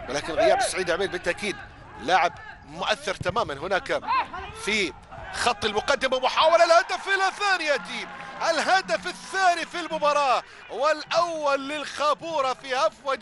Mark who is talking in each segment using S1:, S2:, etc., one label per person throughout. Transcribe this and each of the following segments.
S1: ولكن غياب سعيد عبيد بالتأكيد لاعب مؤثر تماما هناك في خط المقدمة. محاولة الهدف الثاني يأتي، الهدف الثاني في المباراة والأول للخابورة في هفوة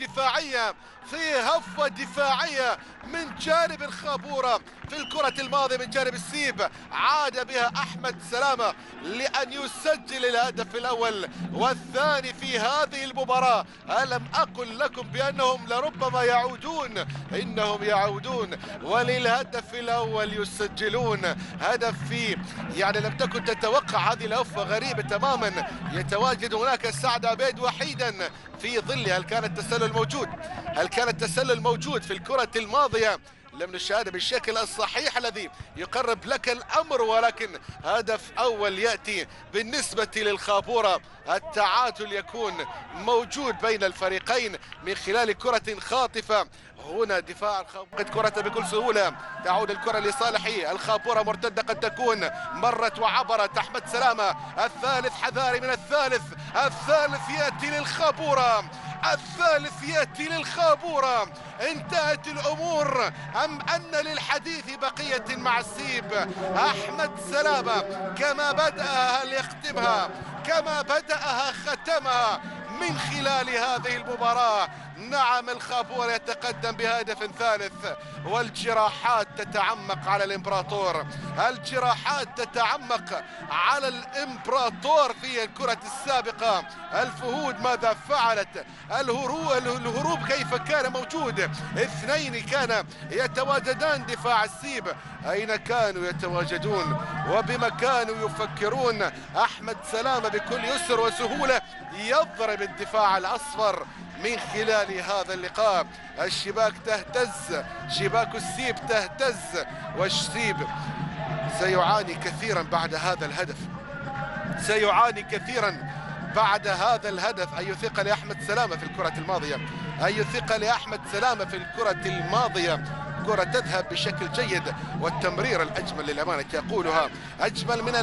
S1: دفاعية من جانب الخابورة في الكرة الماضية من جانب السيب، عاد بها أحمد سلامة لأن يسجل الهدف الأول والثاني في هذه المباراة. ألم أقل لكم بأنهم لربما يعودون؟ إنهم يعودون وللهدف الأول يسجلون هدف فيه يعني لم تكن تتوقع هذه الهفوة، غريبة تماما. يتواجد هناك سعد عبيد وحيدا في ظل. هل كان التسلل موجود في الكرة الماضية؟ لم نشاهده بالشكل الصحيح الذي يقرب لك الأمر، ولكن هدف أول يأتي بالنسبة للخابورة. التعادل يكون موجود بين الفريقين من خلال كرة خاطفة. هنا دفاع قد كرة بكل سهولة، تعود الكرة لصالح الخابورة، مرتدة قد تكون، مرت وعبرت. أحمد سلامة الثالث، حذاري من الثالث يأتي للخابورة. انتهت الأمور أم أن للحديث بقية مع السيب؟ أحمد سلامة كما بدأها ليختمها، كما بدأها ختمها من خلال هذه المباراة. نعم، الخابورة يتقدم بهدف ثالث، والجراحات تتعمق على الإمبراطور، في الكرة السابقة. الفهود ماذا فعلت؟ الهروب كيف كان موجود؟ اثنين كان يتواجدان دفاع السيب، أين كانوا يتواجدون وبما كانوا يفكرون؟ أحمد سلامة بكل يسر وسهولة يضرب الدفاع الأصفر من خلال هذا اللقاء. الشباك تهتز، شباك السيب تهتز، والسيب سيعاني كثيرا بعد هذا الهدف. أي ثقة لأحمد سلامة في الكرة الماضية، كرة تذهب بشكل جيد، والتمرير الأجمل للأمانة يقولها أجمل من